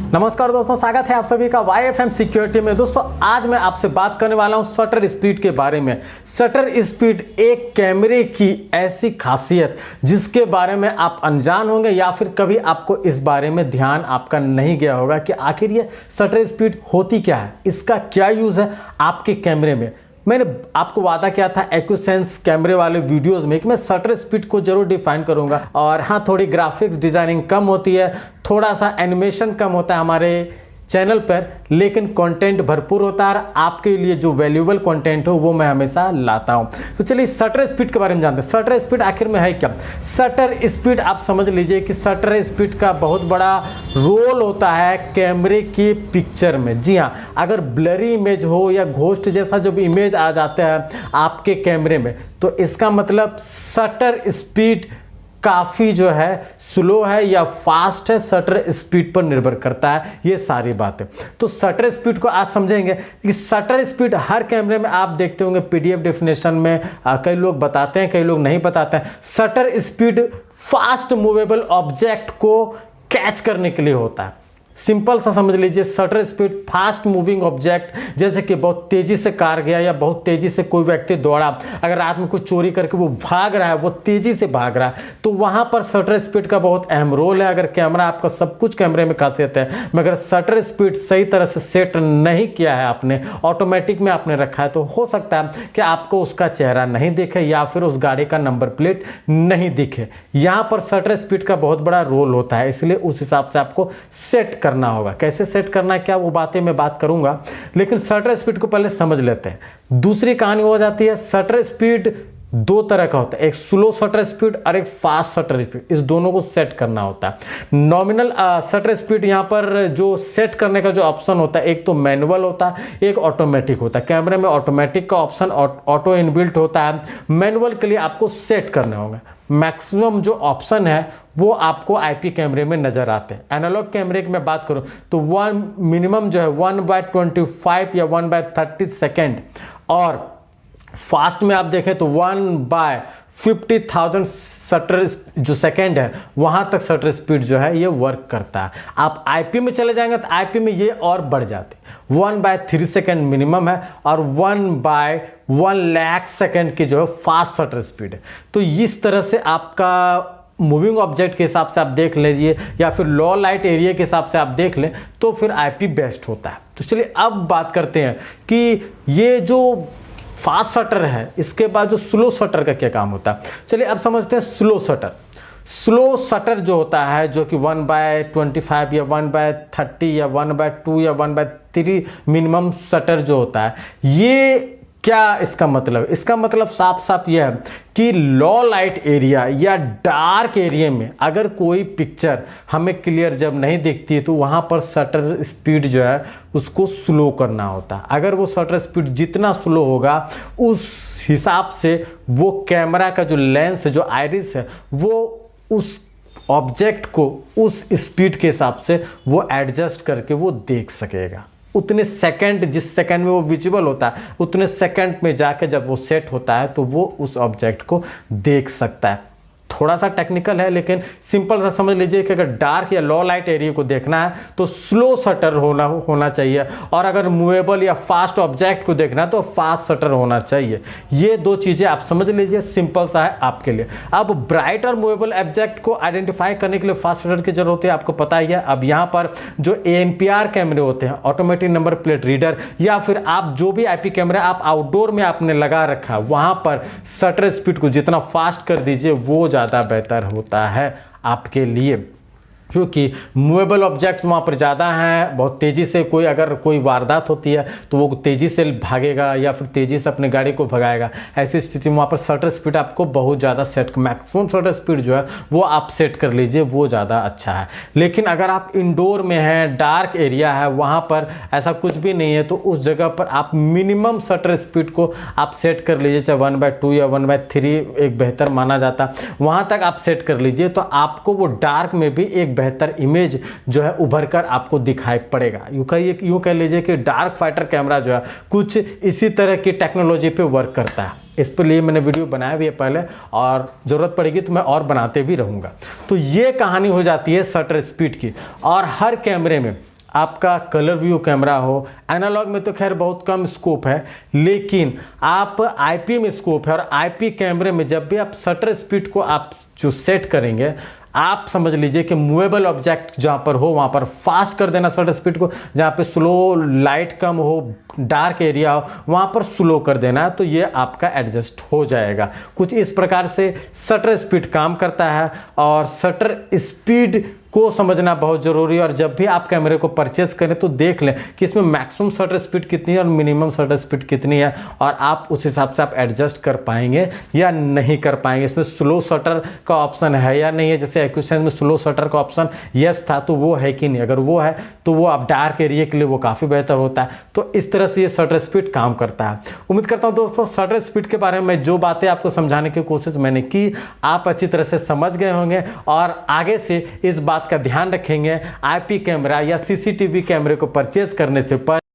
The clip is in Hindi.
नमस्कार दोस्तों, स्वागत है आप सभी का YFM सिक्योरिटी में। दोस्तों आज मैं आपसे बात करने वाला हूं शटर स्पीड के बारे में। शटर स्पीड एक कैमरे की ऐसी खासियत जिसके बारे में आप अनजान होंगे या फिर कभी आपको इस बारे में ध्यान आपका नहीं गया होगा कि आखिर ये शटर स्पीड होती क्या है, इसका क्या यूज़ है आपके कैमरे में। मैंने आपको वादा किया था एक्यूसेंस कैमरे वाले वीडियोस में कि मैं शटर स्पीड को जरूर डिफाइन करूंगा। और हाँ, थोड़ी ग्राफिक्स डिज़ाइनिंग कम होती है, थोड़ा सा एनिमेशन कम होता है हमारे चैनल पर, लेकिन कंटेंट भरपूर होता है और आपके लिए जो वैल्यूएबल कंटेंट हो वो मैं हमेशा लाता हूं। तो चलिए शटर स्पीड के बारे में जानते हैं। शटर स्पीड आखिर में है क्या? शटर स्पीड आप समझ लीजिए कि शटर स्पीड का बहुत बड़ा रोल होता है कैमरे की पिक्चर में। जी हाँ, अगर ब्लरी इमेज हो या घोस्ट जैसा जब इमेज आ जाता है आपके कैमरे में, तो इसका मतलब शटर स्पीड काफ़ी जो है स्लो है या फास्ट है, शटर स्पीड पर निर्भर करता है ये सारी बातें। तो शटर स्पीड को आज समझेंगे कि शटर स्पीड हर कैमरे में आप देखते होंगे PDF डेफिनेशन में कई लोग बताते हैं, कई लोग नहीं बताते हैं। Shutter speed fast movable object को कैच करने के लिए होता है। सिंपल सा समझ लीजिए, shutter speed fast moving object, जैसे कि बहुत तेजी से कार गया या बहुत तेजी से कोई व्यक्ति दौड़ा, अगर रात में कुछ चोरी करके वो भाग रहा है, वो तेजी से भाग रहा है, तो वहां पर शटर स्पीड का बहुत अहम रोल है। अगर कैमरा आपका सब कुछ कैमरे में खासियत है, मगर शटर स्पीड सही तरह से सेट नहीं किया है आपने, ऑटोमेटिक में आपने रखा है, तो हो सकता है कि आपको उसका चेहरा नहीं दिखे या फिर उस गाड़ी का नंबर प्लेट नहीं दिखे। यहां पर शटर स्पीड का बहुत बड़ा रोल होता है, इसलिए उस हिसाब से आपको सेट करना होगा। कैसे सेट करना है, क्या वो बातें मैं बात करूंगा, लेकिन शटर स्पीड को पहले समझ लेते हैं। दूसरी कहानी हो जाती है, शटर स्पीड दो तरह का होता है, एक स्लो शटर स्पीड और एक फास्ट शटर स्पीड। इस दोनों को सेट करना होता है। नॉमिनल शटर स्पीड यहां पर जो सेट करने का जो ऑप्शन होता है, एक तो मैनुअल होता है, एक ऑटोमेटिक होता है। कैमरे में ऑटोमेटिक का ऑप्शन ऑटो इनबिल्ट होता है, मैनुअल के लिए आपको सेट करने होंगे। मैक्सिमम जो ऑप्शन है वो आपको IP कैमरे में नजर आते हैं। एनालॉग कैमरे की मैं बात करूं तो मिनिमम जो है 1/25 या 1/30 सेकेंड, और फास्ट में आप देखें तो 1/50,000 शटर जो सेकेंड है वहां तक शटर स्पीड जो है ये वर्क करता है। आप IP में चले जाएंगे तो IP में ये और बढ़ जाते, 1/3 सेकेंड मिनिमम है और 1/1 लाख सेकेंड की जो है फास्ट शटर स्पीड है। तो इस तरह से आपका मूविंग ऑब्जेक्ट के हिसाब से आप देख लीजिए या फिर लो लाइट एरिया के हिसाब से आप देख लें तो फिर IP बेस्ट होता है। तो चलिए अब बात करते हैं कि ये जो फास्ट शटर है, इसके बाद जो स्लो शटर का क्या काम होता है। चलिए अब समझते हैं स्लो शटर। स्लो शटर जो होता है, जो कि 1/25 या 1/30 या 1/2 या 1/3 मिनिमम शटर जो होता है, ये क्या इसका मतलब? इसका मतलब साफ साफ यह है कि लो लाइट एरिया या डार्क एरिया में अगर कोई पिक्चर हमें क्लियर जब नहीं दिखती है तो वहां पर शटर स्पीड जो है उसको स्लो करना होता है। अगर वो शटर स्पीड जितना स्लो होगा उस हिसाब से वो कैमरा का जो लेंस है, जो आइरिस है, वो उस ऑब्जेक्ट को उस स्पीड के हिसाब से वो एडजस्ट करके वो देख सकेगा। उतने सेकंड, जिस सेकंड में वो विजिबल होता है, उतने सेकंड में जाके जब वो सेट होता है तो वो उस ऑब्जेक्ट को देख सकता है। थोड़ा सा टेक्निकल है, लेकिन सिंपल सा समझ लीजिए कि अगर डार्क या लो लाइट एरिया को देखना है तो स्लो शटर होना चाहिए, और अगर मूवेबल या फास्ट ऑब्जेक्ट को देखना है तो फास्ट शटर होना चाहिए। ये दो चीज़ें आप समझ लीजिए, सिंपल सा है आपके लिए। अब ब्राइट और मूवेबल ऑब्जेक्ट को आइडेंटिफाई करने के लिए फास्ट शटर की जरूरत है, आपको पता ही है। अब यहाँ पर जो ANPR कैमरे होते हैं, ऑटोमेटिक नंबर प्लेट रीडर, या फिर आप जो भी IP कैमरा आप आउटडोर में आपने लगा रखा है, वहाँ पर शटर स्पीड को जितना फास्ट कर दीजिए वो ज़्यादा बेहतर होता है आपके लिए, क्योंकि मूवेबल ऑब्जेक्ट्स वहाँ पर ज़्यादा हैं। बहुत तेज़ी से अगर कोई वारदात होती है तो वो तेज़ी से भागेगा या फिर तेज़ी से अपनी गाड़ी को भगाएगा। ऐसी स्थिति में वहाँ पर शटर स्पीड आपको बहुत ज़्यादा सेट, मैक्सिमम शटर स्पीड जो है वो आप सेट कर लीजिए, वो ज़्यादा अच्छा है। लेकिन अगर आप इंडोर में हैं, डार्क एरिया है, वहाँ पर ऐसा कुछ भी नहीं है, तो उस जगह पर आप मिनिमम शटर स्पीड को आप सेट कर लीजिए, चाहे 1/2 या 1/3 एक बेहतर माना जाता, वहाँ तक आप सेट कर लीजिए, तो आपको वो डार्क में भी एक बेहतर इमेज जो है उभर कर आपको दिखाई पड़ेगा। यूँ कह लीजिए कि डार्क फाइटर कैमरा जो है कुछ इसी तरह की टेक्नोलॉजी पे वर्क करता है। इस पर लिए मैंने वीडियो बनाया भी है पहले, और ज़रूरत पड़ेगी तो मैं और बनाते भी रहूँगा। तो ये कहानी हो जाती है शटर स्पीड की। और हर कैमरे में आपका कलर व्यू कैमरा हो। एनालॉग में तो खैर बहुत कम स्कोप है, लेकिन आप आईपी में स्कोप है। और आईपी कैमरे में जब भी आप शटर स्पीड को आप जो सेट करेंगे, आप समझ लीजिए कि मूवेबल ऑब्जेक्ट जहाँ पर हो वहाँ पर फास्ट कर देना शटर स्पीड को, जहाँ पे स्लो लाइट कम हो, डार्क एरिया हो, वहाँ पर स्लो कर देना है, तो ये आपका एडजस्ट हो जाएगा। कुछ इस प्रकार से शटर स्पीड काम करता है। और शटर स्पीड को समझना बहुत ज़रूरी है। और जब भी आप कैमरे को परचेज करें तो देख लें कि इसमें मैक्सिमम शटर स्पीड कितनी है और मिनिमम शटर स्पीड कितनी है, और आप उस हिसाब से आप एडजस्ट कर पाएंगे या नहीं कर पाएंगे। इसमें स्लो शटर का ऑप्शन है या नहीं है, जैसे एक्विसेंस में स्लो शटर का ऑप्शन यस था, तो वो है कि नहीं। अगर वो है तो वो आप डार्क एरिया के लिए वो काफ़ी बेहतर होता है। तो इस तरह से ये शटर स्पीड काम करता है। उम्मीद करता हूँ दोस्तों शटर स्पीड के बारे में जो बातें आपको समझाने की कोशिश मैंने की, आप अच्छी तरह से समझ गए होंगे और आगे से इस बात का ध्यान रखेंगे। आईपी कैमरा या सीसीटीवी कैमरे को परचेज करने से पहले